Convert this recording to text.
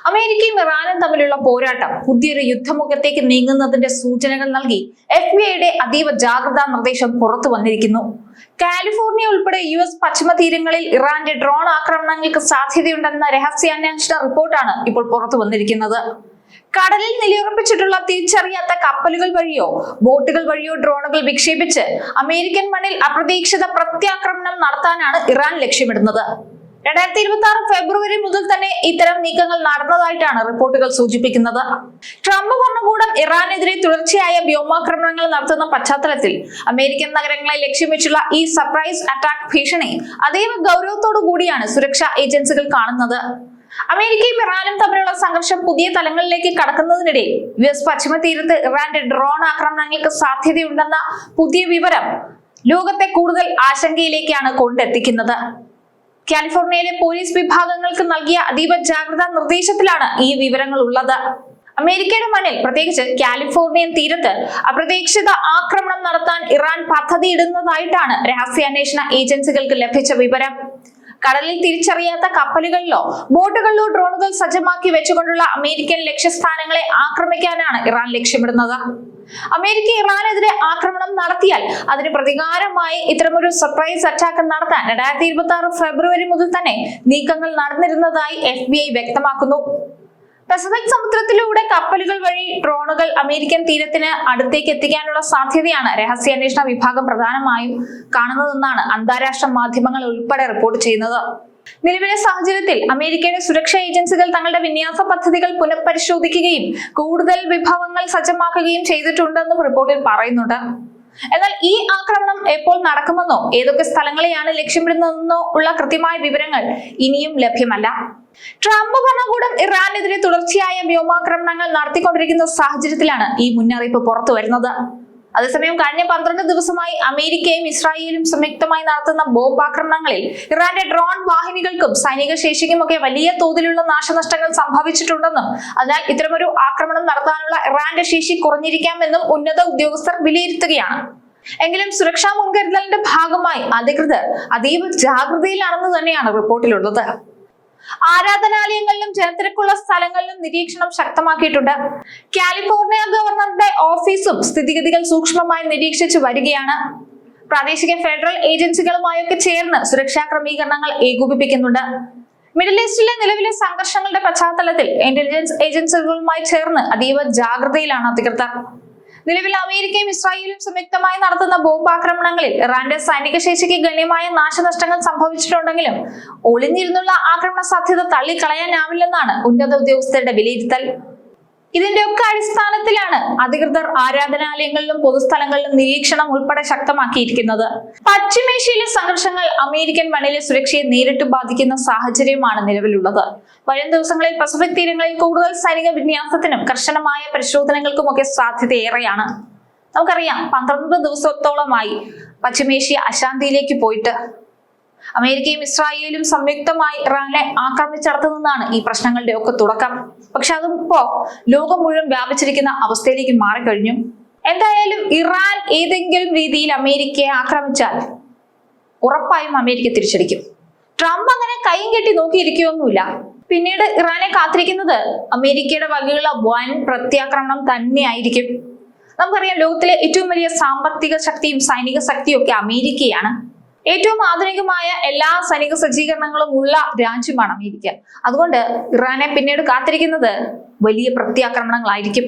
അമേരിക്കയും ഇറാനും തമ്മിലുള്ള പോരാട്ടം പുതിയൊരു യുദ്ധമുഖത്തേക്ക് നീങ്ങുന്നതിന്റെ സൂചനകൾ നൽകി FBI അതീവ ജാഗ്രതാ നിർദ്ദേശം പുറത്തു വന്നിരിക്കുന്നു. കാലിഫോർണിയ ഉൾപ്പെടെ US പശ്ചിമ തീരങ്ങളിൽ ഇറാന്റെ ഡ്രോൺ ആക്രമണങ്ങൾക്ക് സാധ്യതയുണ്ടെന്ന രഹസ്യാന്വേഷണ റിപ്പോർട്ടാണ് ഇപ്പോൾ പുറത്തു വന്നിരിക്കുന്നത്. കടലിൽ നിലയുറപ്പിച്ചിട്ടുള്ള തിരിച്ചറിയാത്ത കപ്പലുകൾ വഴിയോ ബോട്ടുകൾ വഴിയോ ഡ്രോണുകൾ വിക്ഷേപിച്ച് അമേരിക്കൻ മണ്ണിൽ അപ്രതീക്ഷിത പ്രത്യാക്രമണം നടത്താനാണ് ഇറാൻ ലക്ഷ്യമിടുന്നത്. 2026 ഫെബ്രുവരി മുതൽ തന്നെ ഇത്തരം നീക്കങ്ങൾ നടന്നതായിട്ടാണ് റിപ്പോർട്ടുകൾ സൂചിപ്പിക്കുന്നത്. ട്രംപ് ഭരണകൂടം ഇറാനെതിരെ തുടർച്ചയായ വ്യോമാക്രമണങ്ങൾ നടത്തുന്ന പശ്ചാത്തലത്തിൽ അമേരിക്കൻ നഗരങ്ങളെ ലക്ഷ്യം വെച്ചുള്ള ഈ സർപ്രൈസ് അറ്റാക്ക് ഭീഷണി അതീവ ഗൗരവത്തോടു കൂടിയാണ് സുരക്ഷാ ഏജൻസികൾ കാണുന്നത്. അമേരിക്കയും ഇറാനും തമ്മിലുള്ള സംഘർഷം പുതിയ തലങ്ങളിലേക്ക് കടക്കുന്നതിനിടെ US പശ്ചിമ തീരത്ത് ഇറാന്റെ ഡ്രോൺ ആക്രമണങ്ങൾക്ക് സാധ്യതയുണ്ടെന്ന പുതിയ വിവരം ലോകത്തെ കൂടുതൽ ആശങ്കയിലേക്കാണ് കൊണ്ടെത്തിക്കുന്നത്. കാലിഫോർണിയയിലെ പോലീസ് വിഭാഗങ്ങൾക്ക് നൽകിയ അതീവ ജാഗ്രതാ നിർദ്ദേശത്തിലാണ് ഈ വിവരങ്ങൾ ഉള്ളത്. അമേരിക്കയുടെ മണ്ണിൽ പ്രത്യേകിച്ച് കാലിഫോർണിയൻ തീരത്ത് അപ്രതീക്ഷിത ആക്രമണം നടത്താൻ ഇറാൻ പദ്ധതിയിടുന്നതായിട്ടാണ് രഹസ്യാന്വേഷണ ഏജൻസികൾക്ക് ലഭിച്ച വിവരം. കടലിൽ തിരിച്ചറിയാത്ത കപ്പലുകളിലോ ബോട്ടുകളിലോ ഡ്രോണുകൾ സജ്ജമാക്കി വെച്ചുകൊണ്ടുള്ള അമേരിക്കൻ ലക്ഷ്യസ്ഥാനങ്ങളെ ആക്രമിക്കാനാണ് ഇറാൻ ലക്ഷ്യമിടുന്നത്. അമേരിക്ക ഇറാനെതിരെ ആക്രമണം നടത്തിയാൽ അതിന് പ്രതികാരമായി ഇത്തരമൊരു സർപ്രൈസ് അറ്റാക്ക് നടത്താൻ 2026 ഫെബ്രുവരി മുതൽ തന്നെ നീക്കങ്ങൾ നടന്നിരുന്നതായി FBI വ്യക്തമാക്കുന്നു. പസഫിക് സമുദ്രത്തിലൂടെ കപ്പലുകൾ വഴി ഡ്രോണുകൾ അമേരിക്കൻ തീരത്തിന് അടുത്തേക്ക് എത്തിക്കാനുള്ള സാധ്യതയാണ് രഹസ്യാന്വേഷണ വിഭാഗം പ്രധാനമായും കാണുന്നതെന്നാണ് അന്താരാഷ്ട്ര മാധ്യമങ്ങൾ ഉൾപ്പെടെ റിപ്പോർട്ട് ചെയ്യുന്നത്. നിലവിലെ സാഹചര്യത്തിൽ അമേരിക്കയുടെ സുരക്ഷാ ഏജൻസികൾ തങ്ങളുടെ വിന്യാസ പദ്ധതികൾ പുനഃപരിശോധിക്കുകയും കൂടുതൽ വിഭവങ്ങൾ സജ്ജമാക്കുകയും ചെയ്തിട്ടുണ്ടെന്നും റിപ്പോർട്ടിൽ പറയുന്നുണ്ട്. എന്നാൽ ഈ ആക്രമണം എപ്പോൾ നടക്കുമെന്നോ ഏതൊക്കെ സ്ഥലങ്ങളെയാണ് ലക്ഷ്യമിടുന്നതെന്നോ ഉള്ള കൃത്യമായ വിവരങ്ങൾ ഇനിയും ലഭ്യമല്ല. ട്രംപ് ഭരണകൂടം ഇറാനെതിരെ തുടർച്ചയായ വ്യോമാക്രമണങ്ങൾ നടത്തിക്കൊണ്ടിരിക്കുന്ന സാഹചര്യത്തിലാണ് ഈ മുന്നറിയിപ്പ് പുറത്തു വരുന്നത്. അതേസമയം കഴിഞ്ഞ 12 ദിവസമായി അമേരിക്കയും ഇസ്രായേലും സംയുക്തമായി നടത്തുന്ന ബോംബാക്രമണങ്ങളിൽ ഇറാന്റെ ഡ്രോൺ വാഹിനികൾക്കും സൈനിക ശേഷിക്കുമൊക്കെ വലിയ തോതിലുള്ള നാശനഷ്ടങ്ങൾ സംഭവിച്ചിട്ടുണ്ടെന്നും അതിനാൽ ഇത്തരമൊരു ആക്രമണം നടത്താനുള്ള ഇറാന്റെ ശേഷി കുറഞ്ഞിരിക്കാമെന്നും ഉന്നത ഉദ്യോഗസ്ഥർ വിലയിരുത്തുകയാണ്. എങ്കിലും സുരക്ഷാ മുൻകരുതലിന്റെ ഭാഗമായി അധികൃതർ അതീവ ജാഗ്രതയിലാണെന്ന് തന്നെയാണ് റിപ്പോർട്ടിലുള്ളത്. ആരാധനാലയങ്ങളിലും ജനത്തിരക്കുള്ള സ്ഥലങ്ങളിലും നിരീക്ഷണം ശക്തമാക്കിയിട്ടുണ്ട്. കാലിഫോർണിയ ഗവർണറുടെ ഓഫീസും സ്ഥിതിഗതികൾ സൂക്ഷ്മമായി നിരീക്ഷിച്ചു വരികയാണ്. പ്രാദേശിക ഫെഡറൽ ഏജൻസികളുമായൊക്കെ ചേർന്ന് സുരക്ഷാ ക്രമീകരണങ്ങൾ ഏകോപിപ്പിക്കുന്നുണ്ട്. മിഡിൽ ഈസ്റ്റിലെ നിലവിലെ സംഘർഷങ്ങളുടെ പശ്ചാത്തലത്തിൽ ഇന്റലിജൻസ് ഏജൻസികളുമായി ചേർന്ന് അതീവ ജാഗ്രതയിലാണ് അധികൃതർ. നിലവിൽ അമേരിക്കയും ഇസ്രായേലും സംയുക്തമായി നടത്തുന്ന ബോംബാക്രമണങ്ങളിൽ ഇറാന്റെ സൈനിക ശേഷിക്ക് ഗണ്യമായ നാശനഷ്ടങ്ങൾ സംഭവിച്ചിട്ടുണ്ടെങ്കിലും ഒളിഞ്ഞിരുന്നുള്ള ആക്രമണ സാധ്യത തള്ളിക്കളയാനാവില്ലെന്നാണ് ഉന്നത ഉദ്യോഗസ്ഥരുടെ വിലയിരുത്തൽ. ഇതിന്റെയൊക്കെ അടിസ്ഥാനത്തിലാണ് അധികൃതർ ആരാധനാലയങ്ങളിലും പൊതുസ്ഥലങ്ങളിലും നിരീക്ഷണം ഉൾപ്പെടെ ശക്തമാക്കിയിരിക്കുന്നത്. പശ്ചിമേഷ്യയിലെ സംഘർഷങ്ങൾ അമേരിക്കൻ മണ്ണിലെ സുരക്ഷയെ നേരിട്ട് ബാധിക്കുന്ന സാഹചര്യമാണ് നിലവിലുള്ളത്. വരും ദിവസങ്ങളിൽ പസഫിക് തീരങ്ങളിൽ കൂടുതൽ സൈനിക വിന്യാസത്തിനും കർശനമായ പരിശോധനകൾക്കുമൊക്കെ സാധ്യതയേറെയാണ്. നമുക്കറിയാം 12 ദിവസത്തോളമായി പശ്ചിമേഷ്യ അശാന്തിയിലേക്ക് പോയിട്ട്. അമേരിക്കയും ഇസ്രായേലും സംയുക്തമായി ഇറാനെ ആക്രമിച്ചടത്തു നിന്നാണ് ഈ പ്രശ്നങ്ങളുടെ ഒക്കെ തുടക്കം. പക്ഷെ അതിപ്പോ ലോകം മുഴുവൻ വ്യാപിച്ചിരിക്കുന്ന അവസ്ഥയിലേക്ക് മാറിക്കഴിഞ്ഞു. എന്തായാലും ഇറാൻ ഏതെങ്കിലും രീതിയിൽ അമേരിക്കയെ ആക്രമിച്ചാൽ ഉറപ്പായും അമേരിക്ക തിരിച്ചടിക്കും. ട്രംപ് അങ്ങനെ കൈയും കെട്ടി നോക്കിയിരിക്കുകയൊന്നുമില്ല. പിന്നീട് ഇറാനെ കാത്തിരിക്കുന്നത് അമേരിക്കയുടെ വകയുള്ള വൻ പ്രത്യാക്രമണം തന്നെയായിരിക്കും. നമുക്കറിയാം ലോകത്തിലെ ഏറ്റവും വലിയ സാമ്പത്തിക ശക്തിയും സൈനിക ശക്തിയും ഒക്കെ അമേരിക്കയാണ്. ഏറ്റവും ആധുനികമായ എല്ലാ സൈനിക സജ്ജീകരണങ്ങളും ഉള്ള രാജ്യമാണ് അമേരിക്ക. അതുകൊണ്ട് ഇറാനെ പിന്നീട് കാത്തിരിക്കുന്നത് വലിയ പ്രത്യാക്രമണങ്ങളായിരിക്കും.